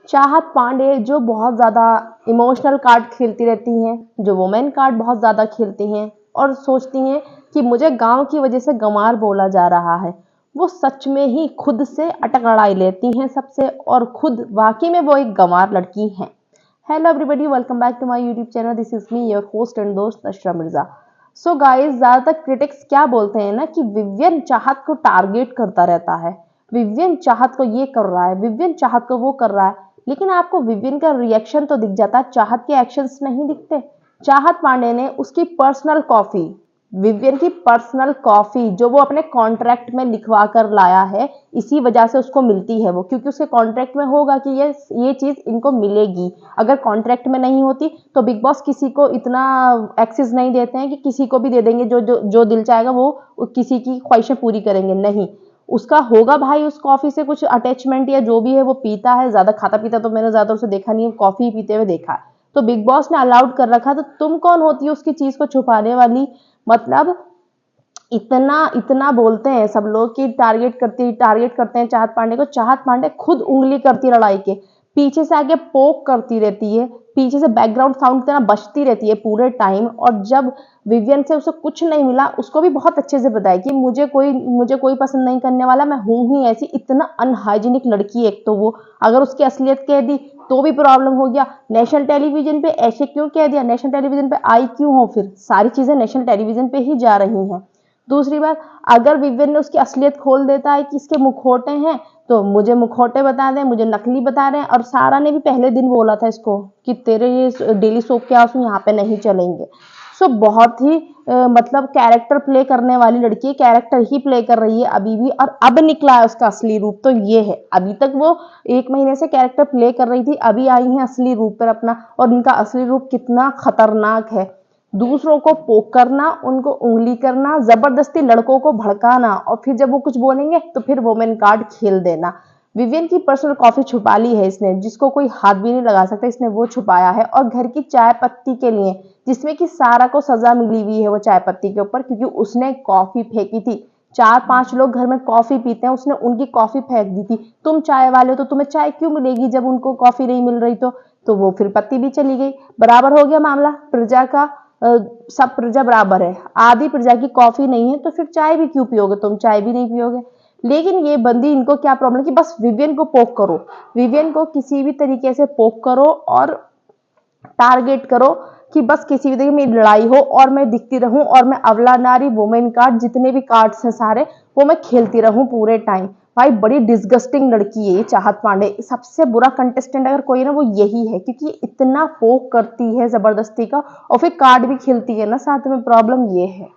चाहत पांडे जो बहुत ज़्यादा इमोशनल कार्ड खेलती रहती हैं, जो वुमेन कार्ड बहुत ज़्यादा खेलती हैं और सोचती हैं कि मुझे गांव की वजह से गंवार बोला जा रहा है, वो सच में ही खुद से अटक लड़ाई लेती हैं सबसे और खुद वाकई में वो एक गंवार लड़की हैं। Hello everybody, welcome back to my YouTube channel. This is me your host and दोस्त नशरा मिर्जा। सो गाइस, ज़्यादातर क्रिटिक्स क्या बोलते हैं ना कि विवियन चाहत को टारगेट करता रहता है, विवियन चाहत को ये कर रहा है, विवियन चाहत को वो कर रहा है। लेकिन आपको विवियन का रिएक्शन तो दिख जाता है, चाहत के एक्शंस नहीं दिखते। चाहत पांडे ने उसकी पर्सनल कॉफी, विवियन की पर्सनल कॉफी जो वो अपने कॉन्ट्रैक्ट में लिखवा कर लाया है, इसी वजह से उसको मिलती है वो, क्योंकि उसके कॉन्ट्रैक्ट में होगा कि ये चीज इनको मिलेगी। अगर कॉन्ट्रैक्ट में नहीं होती तो बिग बॉस किसी को इतना एक्सेस नहीं देते हैं कि किसी को भी दे देंगे, जो दिल चाहेगा वो किसी की ख्वाहिशें पूरी करेंगे। नहीं, उसका होगा भाई उस कॉफी से कुछ अटैचमेंट या जो भी है, वो पीता है, ज्यादा खाता पीता तो मैंने ज्यादा उसे देखा नहीं है, कॉफी पीते हुए देखा है। तो बिग बॉस ने अलाउड कर रखा, तो तुम कौन होती है उसकी चीज को छुपाने वाली। मतलब इतना इतना बोलते हैं सब लोग कि टारगेट करते हैं चाहत पांडे को। चाहत पांडे खुद उंगली करती लड़ाई के, पीछे से आगे पोक करती रहती है, पीछे से बैकग्राउंड साउंड की तरह बजती रहती है पूरे टाइम। और जब विवियन से उसे कुछ नहीं मिला, उसको भी बहुत अच्छे से बताया कि मुझे कोई पसंद नहीं करने वाला, मैं हूं ही ऐसी। इतना अनहाइजीनिक लड़की। एक तो वो अगर उसकी असलियत कह दी तो भी प्रॉब्लम हो गया। नेशनल टेलीविजन पे ऐसे क्यों कह दिया, नेशनल टेलीविजन पे आई क्यों हो, फिर सारी चीजें नेशनल टेलीविजन पे ही जा रही हैं। दूसरी बात, अगर विवियन ने उसकी असलियत खोल देता है कि इसके मुखौटे हैं, तो मुझे मुखौटे बता दें, मुझे नकली बता रहे हैं। और सारा ने भी पहले दिन बोला था इसको कि तेरे ये डेली सोप के आंसू यहाँ पे नहीं चलेंगे। सो बहुत ही मतलब कैरेक्टर प्ले करने वाली लड़की, कैरेक्टर ही प्ले कर रही है अभी भी, और अब निकला है उसका असली रूप। तो ये है, अभी तक वो 1 महीने से कैरेक्टर प्ले कर रही थी, अभी आई है असली रूप पर अपना। और इनका असली रूप कितना खतरनाक है। दूसरों को पोक करना, उनको उंगली करना, जबरदस्ती लड़कों को भड़काना, और फिर जब वो कुछ बोलेंगे तो फिर वोमेन कार्ड खेल देना। विवियन की पर्सनल कॉफी छुपा ली है इसने, जिसको कोई हाथ भी नहीं लगा सकता, इसने वो छुपाया है। और घर की चाय पत्ती के लिए, जिसमें कि सारा को सजा मिली हुई है वो चाय पत्ती के ऊपर, क्योंकि उसने कॉफी फेंकी थी। 4-5 लोग घर में कॉफी पीते हैं, उसने उनकी कॉफी फेंक दी थी। तुम चाय वाले हो तो तुम्हें चाय क्यों मिलेगी जब उनको कॉफी नहीं मिल रही। तो वो फिर पत्ती भी चली गई। बराबर हो गया मामला प्रजा का। सब प्रजा बराबर है। आधी प्रजा की कॉफी नहीं है तो फिर चाय भी क्यों पियोगे, तुम चाय भी नहीं पियोगे। लेकिन ये बंदी, इनको क्या प्रॉब्लम कि बस विवियन को पोक करो, विवियन को किसी भी तरीके से पोक करो और टारगेट करो कि बस किसी भी तरीके मेरी लड़ाई हो और मैं दिखती रहूं, और मैं अवला नारी, वुमेन कार्ड, जितने भी कार्ड्स हैं सारे, वो मैं खेलती रहूं पूरे टाइम। भाई बड़ी डिस्गस्टिंग लड़की है ये चाहत पांडे। सबसे बुरा कंटेस्टेंट अगर कोई ना वो यही है, क्योंकि ये इतना पोक करती है जबरदस्ती का, और फिर कार्ड भी खेलती है ना साथ में। प्रॉब्लम ये है।